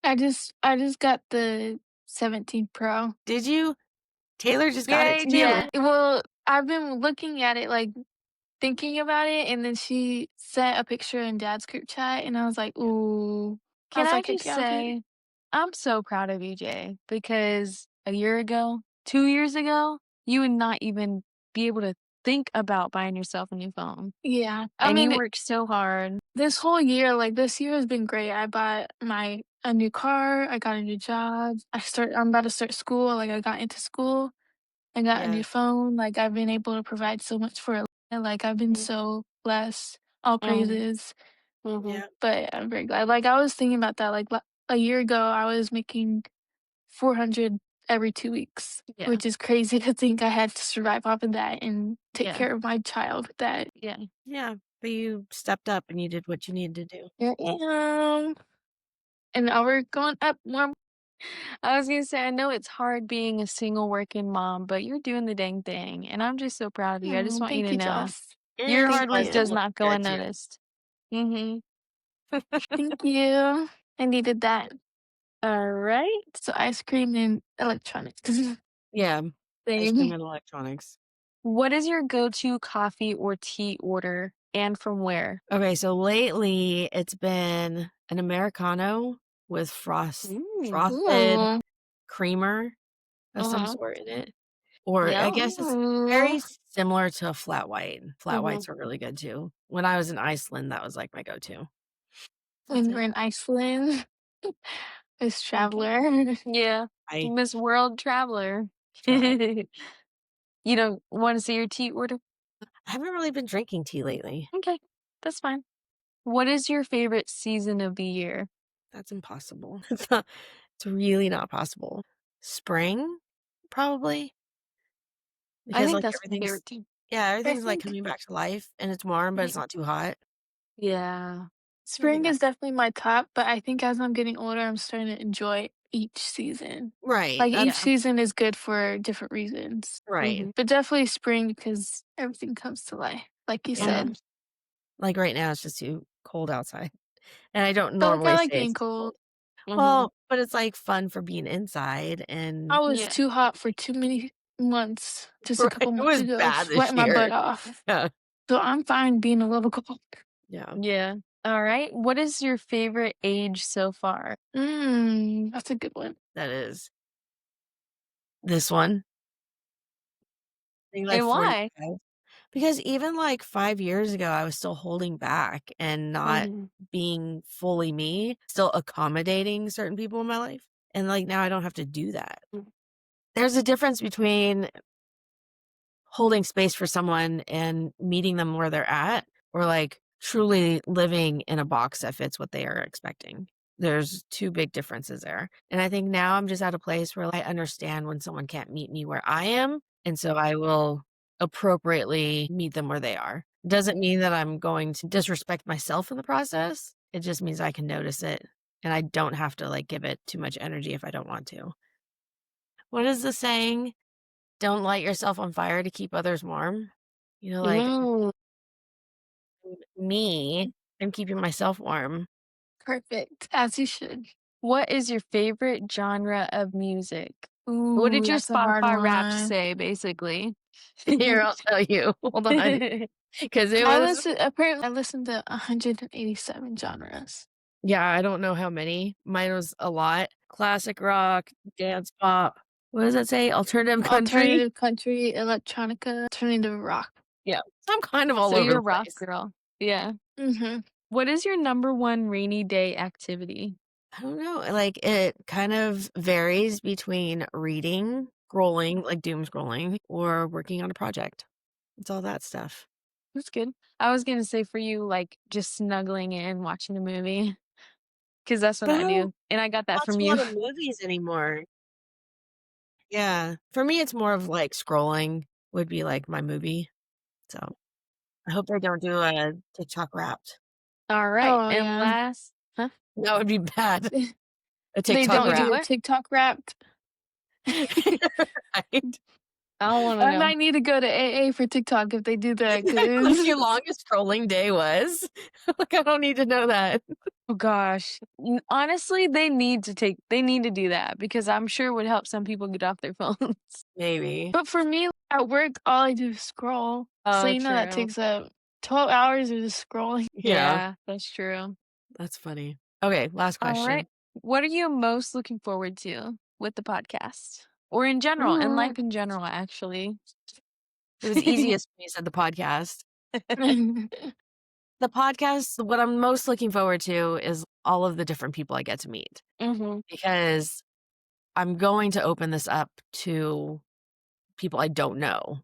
I just got the 17 Pro. Did you? Taylor just got it Yay, too. Taylor. Yeah. Well, I've been looking at it, like thinking about it, and then she sent a picture in Dad's group chat, and I was like, ooh. I Can was I like, just okay, I'll get it. say, I'm so proud of you, Jay, because a year ago, 2 years ago, you would not even be able to think about buying yourself a new phone. Yeah. I And you mean, worked so hard. this whole year, like this year has been great. I bought a new car. I got a new job. I'm about to start school. Like I got into school. I got a new Yeah. phone. Like I've been able to provide so much for her. Like I've been Mm, so blessed. All mhm, praises. mhm. Yeah. But I'm very glad. Like I was thinking about that. Like a year ago, I was making 400 every 2 weeks, Yeah, which is crazy to think I had to survive off of that and take yeah, care of my child with that. yeah. Yeah, but you stepped up and you did what you needed to do. Here I am. And now we're going up more. I was gonna say, I know it's hard being a single working mom, but you're doing the dang thing, and I'm just so proud of you. I just want you Thank to you, know Joss. your It's Thank hard work fun to you. does look not go good too. unnoticed. Mhm. Thank you. I needed that. All right. So ice cream and electronics. Yeah, ice cream Same. and electronics. What is your go-to coffee or tea order, and from where? Okay, so lately it's been an Americano with frosted Ooh. creamer of some Uh-huh. sort in it. Or I Yum. guess it's Ooh. very similar to a flat white. Flat Mhm. whites are really good too. When I was in Iceland, that was like my go-to. That's When we're it. in Iceland, as Mhm. traveler. Yeah. I Miss World Traveler. tried. You don't want to see your tea order? I haven't really been drinking tea lately. Okay, that's fine. What is your favorite season of the year? That's impossible. It's really not possible. Spring, probably, I because think like that's my everything's favorite too. yeah, I everything's like think coming back to life and it's warm, but it's yeah, not too hot. Yeah. I think spring is that's definitely my top, but I think as I'm getting older, I'm starting to enjoy each season. right. Like That's each Yeah. season is good for different reasons. right. Mhm. But definitely spring because everything comes to life, like you Yeah. said. Mhm. Like right now, it's just too cold outside, and I don't But like I normally like say getting it's too cold. cold. Mhm. Well, but it's like fun for being inside, I and was Yeah. too hot for too many months just a right, couple it months was ago, bad this sweating my year. butt off. Yeah, So I'm fine being a little cold. yeah, Yeah. All right. What is your favorite age so far? That's a good one. that is this one. I think like And why? 45. Because even like 5 years ago, I was still holding back and not Mhm. being fully me, still accommodating certain people in my life. And like now I don't have to do that. Mhm. There's a difference between holding space for someone and meeting them where they're at, or like truly living in a box that fits what they are expecting. There's two big differences there. And I think now I'm just at a place where I understand when someone can't meet me where I am. And so I will appropriately meet them where they are. Doesn't mean that I'm going to disrespect myself in the process. It just means I can notice it and I don't have to like give it too much energy if I don't want to. What is the saying? Don't light yourself on fire to keep others warm. You know, like Mm. me, I'm keeping myself warm. Perfect, as you should. What is your favorite genre of music? What Ooh, did your that's a hard Spotify Wrapped one. say, basically? Here, I'll tell you. Hold on. Because it was, I listened to 187 genres. yeah, I don't know how many. Mine was a lot. Classic rock, dance pop. What does that say? Alternative country? Alternative country, electronica, alternative rock. Yeah. So I'm kind of all So over you're the a rock place. girl. Yeah. Mhm. What is your number one rainy day activity? I don't know. Like, it kind of varies between reading, scrolling, like doom scrolling, or working on a project. It's all that stuff. That's good. I was gonna say for you, like, just snuggling in, watching a movie, because that's what But I I don't do, and I got that watch from a you. lot of movies anymore. Yeah. For me, it's more of like scrolling would be like my movie. So I hope they don't do a TikTok Wrapped. Alright, Oh, and yeah. last huh? That would be bad. A They TikTok They don't do do a Wrapped. what? TikTok Wrapped. Right? I don't wanna I know. might need to go to AA for TikTok if they do that, What 'cause your longest scrolling day was? Like, I don't need to know that. Oh gosh. Honestly, they need to do that because I'm sure it would help some people get off their phones. Maybe. but for me, at work, all I do is scroll. So, Oh, you know, that true. takes up 12 hours of just scrolling. Yeah, Yeah, that's true. that's funny. Okay, last Alright. question. What are you most looking forward to with the podcast? Or in general, in Ooh. life in general, actually. It was easiest when you said the podcast. The podcast, what I'm most looking forward to is all of the different people I get to meet Mhm. because I'm going to open this up to people I don't know.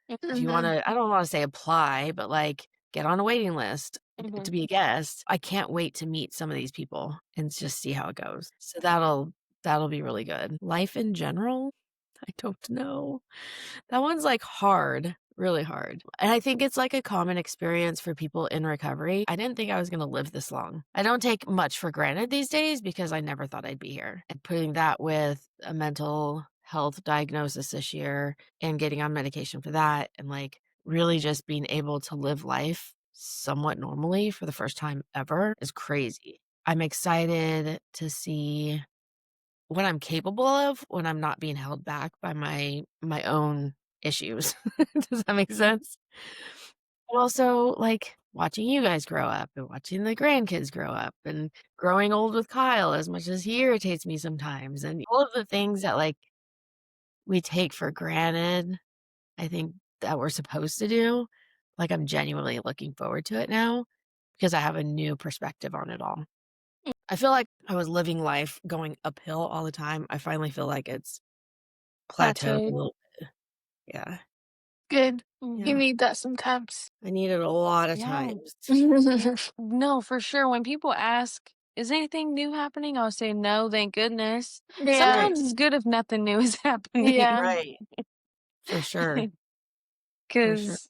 If you Mhm. wanna I don't wanna say apply, but, like, get on a waiting list to Mhm. be a guest. I can't wait to meet some of these people and just see how it goes. So that'll be really good. Life in general? I don't know. That one's, like, hard, really hard. And I think it's, like, a common experience for people in recovery. I didn't think I was gonna live this long. I don't take much for granted these days because I never thought I'd be here. And putting that with a mental health diagnosis this year and getting on medication for that and, like, really just being able to live life somewhat normally for the first time ever is crazy. I'm excited to see what I'm capable of when I'm not being held back by my own issues. Does that make sense? And also, like, watching you guys grow up and watching the grandkids grow up and growing old with Kyle as much as he irritates me sometimes, and all of the things that, like, we take for granted, I think that we're supposed to do, like, I'm genuinely looking forward to it now because I have a new perspective on it all. I feel like I was living life going uphill all the time. I finally feel like it's plateaued a Plateaued. little. Yeah, Good. You Mhm. yeah. need that sometimes. I need it a lot of Yeah. times. Yeah. No, for sure. When people ask, "Is anything new happening?" I'll say, "No, thank goodness." Yeah. Right, Sometimes it's good if nothing new is happening Yeah. right. For sure, for sure. because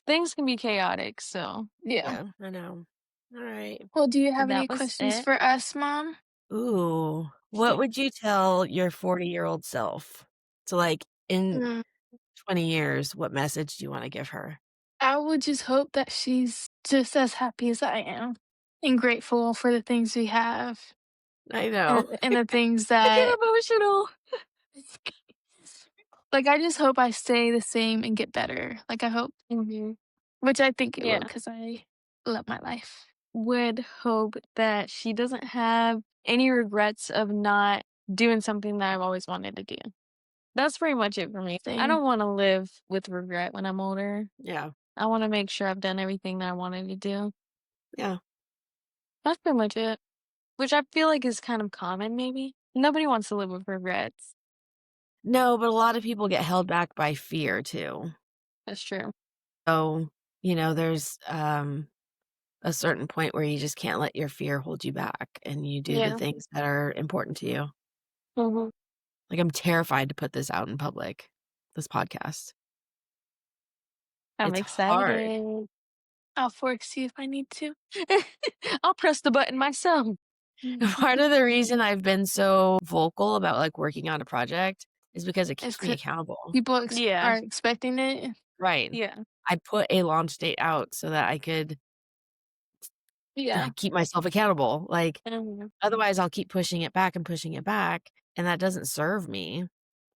things can be chaotic, so Yeah. Yeah, I know. Alright. Well, do you have any that was questions it. for us, Mom? Ooh, what would you tell your 40-year-old self? So, like, in Mm, 20 years, what message do you wanna give her? I would just hope that she's just as happy as I am and grateful for the things we have I know. and the things I get that emotional. like I just hope I stay the same and get better. Like I hope, Mhm. which I think it will Yeah. because I love my life. Would hope that she doesn't have any regrets of not doing something that I've always wanted to do. That's pretty much it for me. I Same. don't wanna live with regret when I'm older. Yeah, I wanna make sure I've done everything that I wanted to do. yeah. That's pretty much it, which I feel like is kind of common maybe. Nobody wants to live with regrets. No, but a lot of people get held back by fear too. That's true. So, there's, a certain point where you just can't let your fear hold you back, and you do the Yeah. things that are important to you. Mhm. Like, I'm terrified to put this out in public, this podcast. I'm It's hard. excited. I'll force you if I need to. I'll press the button myself. Part of the reason I've been so vocal about, like, working on a project is because it It's keeps me 'cau accountable. people Yeah. are expecting it. Right. Yeah. I put a launch date out so that I could Yeah. keep myself accountable. Like, Mhm. otherwise I'll keep pushing it back and pushing it back, and that doesn't serve me.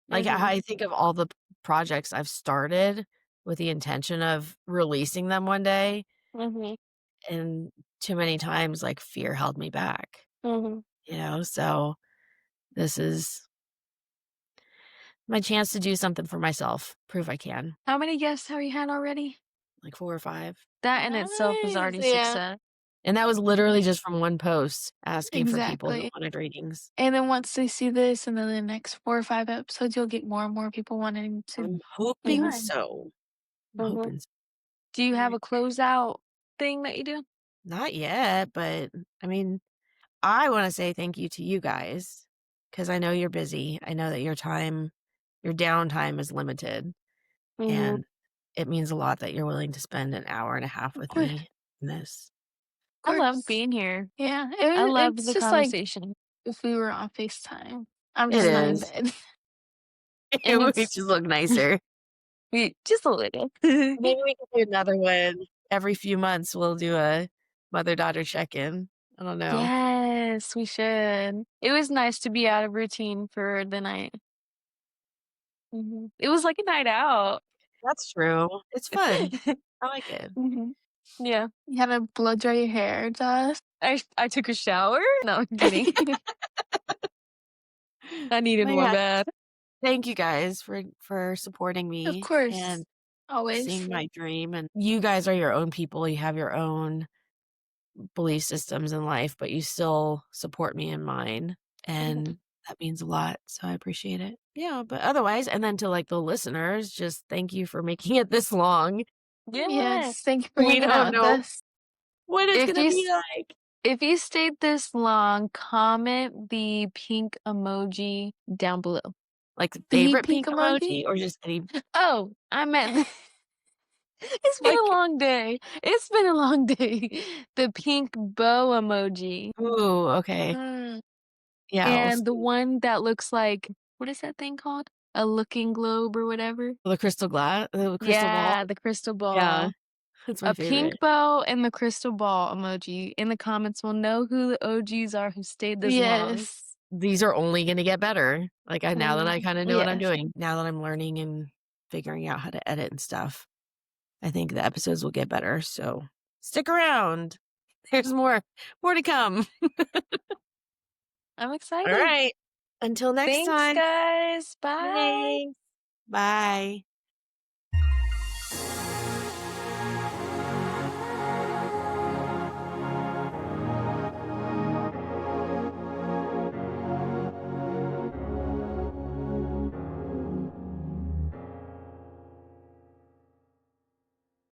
Like, Mhm. I think of all the projects I've started with the intention of releasing them one day, Mhm. and too many times, like, fear held me back, Mhm. So this is my chance to do something for myself, prove I can, How many guests have you had already? like 4 or 5. That in itself is Nice. already Yeah. success. And that was literally just from one post asking for people who Exactly. wanted readings. And then once they see this and then the next 4 or 5 episodes, you'll get more and more people wanting to I'm be hoping on. so. I'm Mhm. hoping so. Do you have Right. a closeout thing that you do? Not yet, but, I mean, I wanna say thank you to you guys, because I know you're busy. I know that your downtime is limited, Mhm. and it means a lot that you're willing to spend an hour and a half Of with course. me in this. Of I love course. being here. Yeah. I love It's the just like conversation. if we were on FaceTime. I'm It just not in is. bed. And We it's just look nicer. just a little. Maybe we could do another one. Every few months, we'll do a mother-daughter check-in. I don't know. Yes, we should. It was nice to be out of routine for the night. It was like a night out. That's true. It's fun. I like it. Mhm. Yeah. You had to blow dry your hair, Josh. I took a shower? No, I'm kidding. I needed But one yeah, bad. thank you guys for supporting Of me course. and Always. seeing my dream, and you guys are your own people, you have your own belief systems in life, but you still support me in mine, and that means a lot, so I appreciate it. Yeah, but otherwise, and then to, like, the listeners, just thank you for making it this long. Yeah. Yes. Thank you for We hanging don't out with know us. what it's If gonna you be s like. if you stayed this long, comment the pink emoji down below. Like, the The favorite pink pink emoji? emoji or just any Oh, I meant it's been a like long day. It's been a long day. The pink bow emoji. ooh, okay. Mm. Yeah, we'll And the see. one that looks like what is that thing called? A looking globe or whatever? The crystal ball? Yeah, the crystal Yeah, ball. that's my A pink favorite. bow and the crystal ball emoji. In the comments, we'll know who the OGs are who stayed this long. Yes. These are only gonna get better. Like, now that I kinda know what I'm Yes. doing, now that I'm learning and figuring out how to edit and stuff, I think the episodes will get better, so stick around. There's more to come. I'm excited. Alright. Until next Thanks, time. guys. Bye. Thanks. Bye.